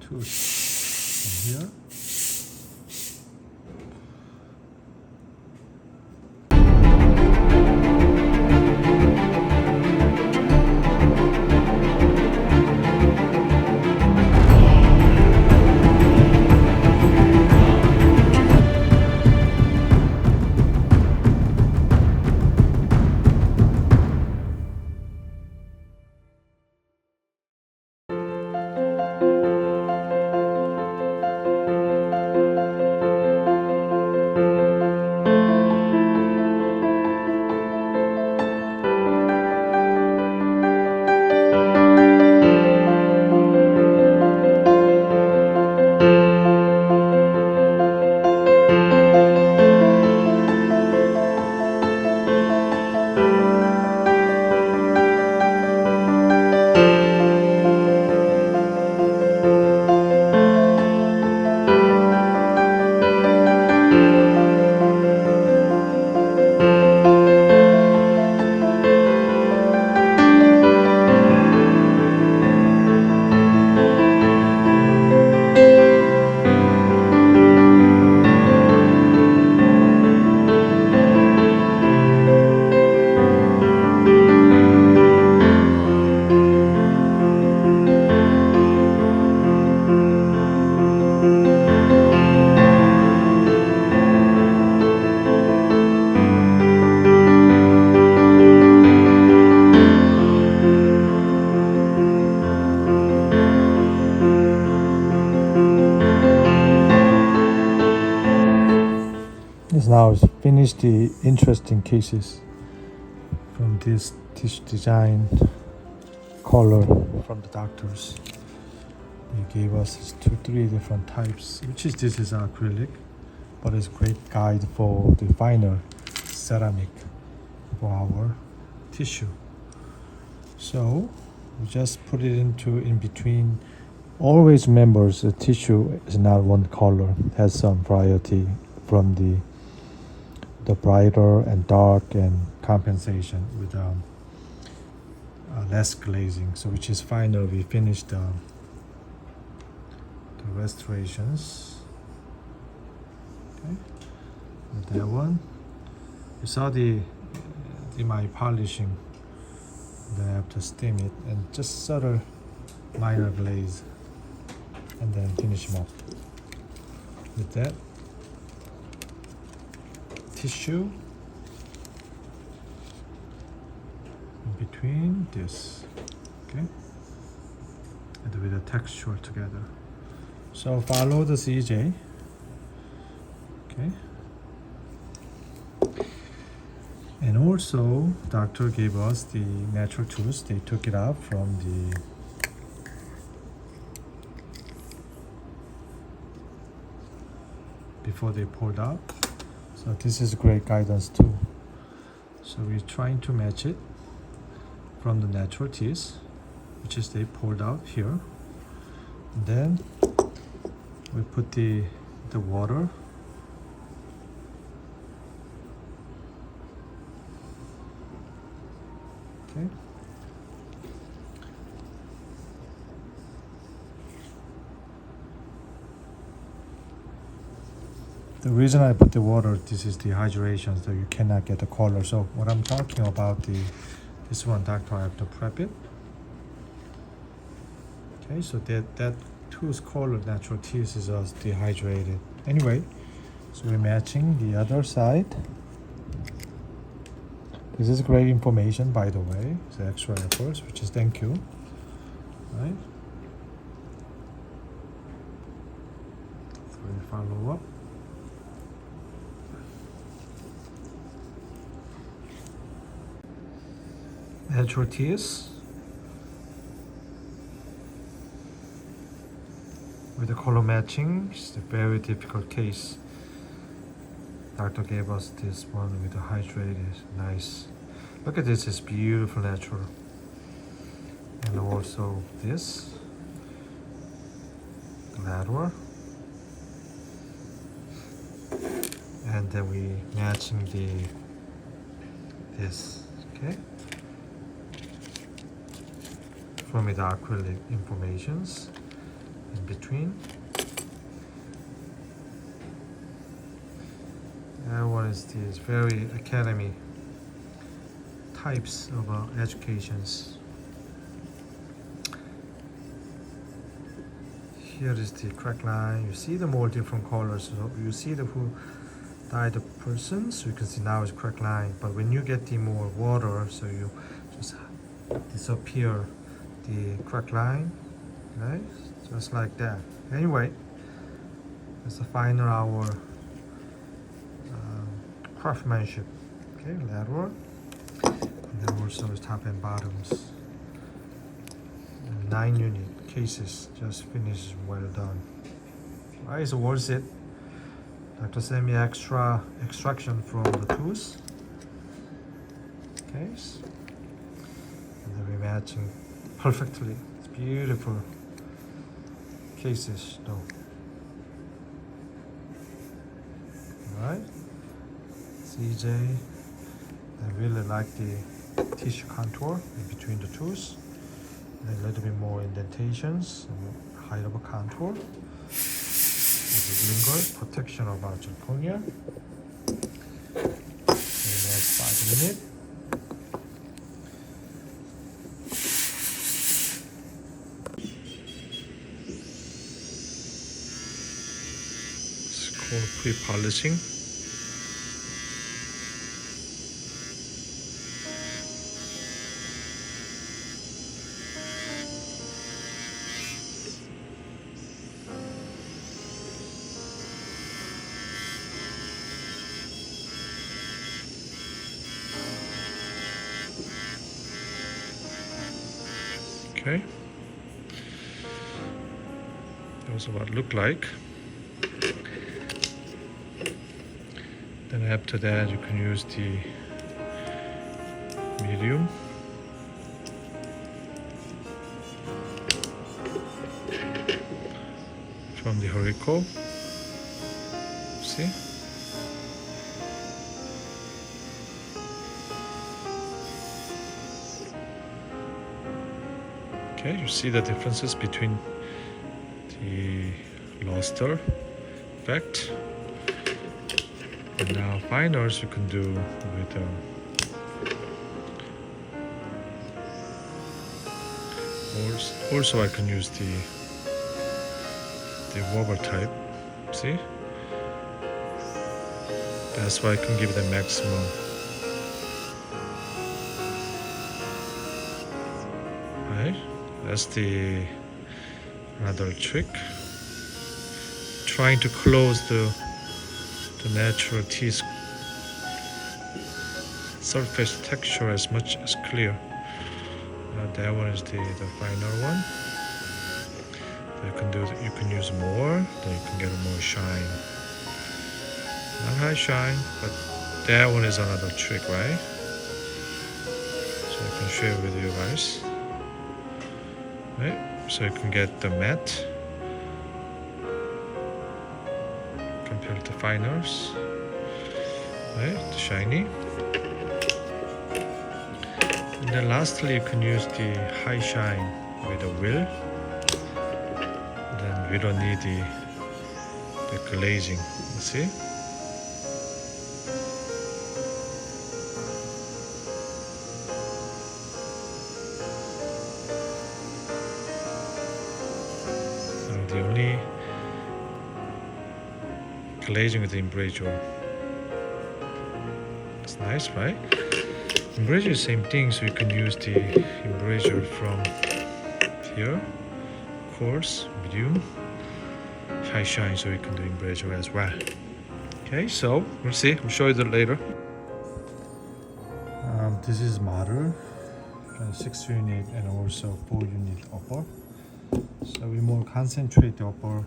tooth from here. Now finish the interesting cases from this tissue design color from the doctors. They gave us 3 different types, this is acrylic, but it's great guide for the finer ceramic for our tissue. So we just put it in between. Always remember the tissue is not one color, it has some variety from the brighter and dark and compensation with less glazing. So which is final, we finished the restorations. Okay, and that one, you saw the my polishing. Then I have to steam it and just sort of minor glaze, and then finish them up with that tissue in between this, okay, and with the texture together. So follow the CJ, okay. And also doctor gave us the natural tooth. They took it out from the before they pulled out. So this is great guidance too. So we're trying to match it from the natural teeth, which is they pulled out here. And then we put the water. Okay. The reason I put the water, this is the hydration, so you cannot get the color. So what I'm talking about, this one, doctor, I have to prep it. Okay, so that tooth color, natural teeth, is dehydrated. Anyway, so we're matching the other side. This is great information, by the way. It's extra efforts, which is thank you. Right? So we follow up. Natural teeth with the color matching. It's a very difficult case. Doctor gave us this one with the hydrated, nice. Look at this, it's beautiful natural. And also this lateral. And then we matching this, okay? From the acrylic informations in between. That one is these very academy types of educations. Here is the crack line. You see them all different colors. So you see the who died the person, so you can see now it's crack line. But when you get the more water, so you just disappear the crack line, right? Just like that. Anyway, that's the final hour craftsmanship. Okay, lateral, and then also the top and bottoms. And 9 unit cases just finished, well done. Right, it's worth it. Dr. sent me extra extraction from the tooth. Okay, and then we're matching perfectly. It's beautiful cases though. Alright, CJ, I really like the tissue contour in between the tooth. And a little bit more indentations, height of a contour. Lingual protection of our zirconia. Next 5 minutes. It's called pre-polishing. Okay, that's what it looked like. Then after that you can use the medium. From the horico. See? Okay, you see the differences between the luster effect. And now finals you can do with also I can use the wobble type. See? That's why I can give the maximum. Right? That's the another trick. Trying to close the natural teeth surface texture as much as clear. That one is the final one. You can use more, then you can get more shine. Not high shine, but that one is another trick, right? So I can share with you guys. Right? So you can get the matte compared to finals. Right? The shiny. And then lastly you can use the high shine with the wheel. Then we don't need the glazing, you see? The only glazing with the embrasure. It's nice, right? Embrasure is the same thing, so you can use the embrasure from here, coarse, medium, high shine, so you can do embrasure as well. Okay, so we'll see. We'll show you that later. This is model, 6 unit and also 4 unit upper. So we more concentrate the upper.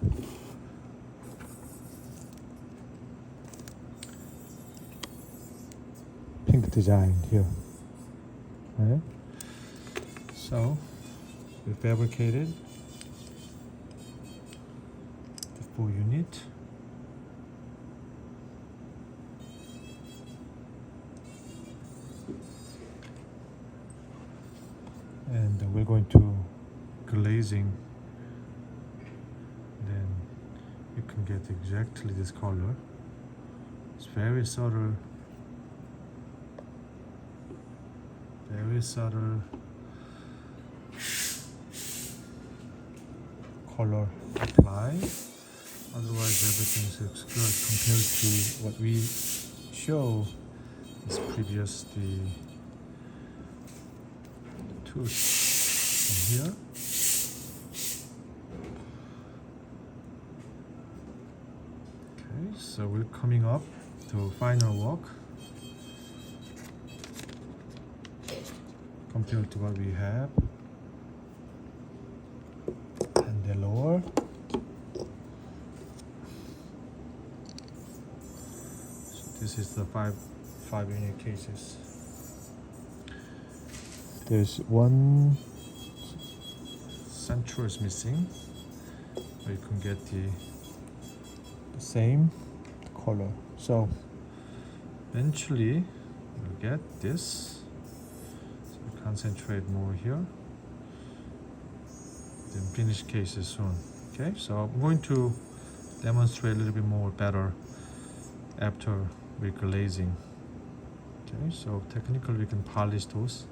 Pink design here. Right? So we fabricated the 4 unit. And we're going to glazing can get exactly this color. It's very subtle color apply. Otherwise everything looks good compared to what we show is previous the tooth from here. Okay, so we're coming up to final walk compared to what we have, and the lower. So this is the five unique cases. There's one central is missing, but you can get the same color. So eventually we'll get this. So we concentrate more here. Then finish cases soon. Okay, so I'm going to demonstrate a little bit more better after we're glazing. Okay, so technically we can polish those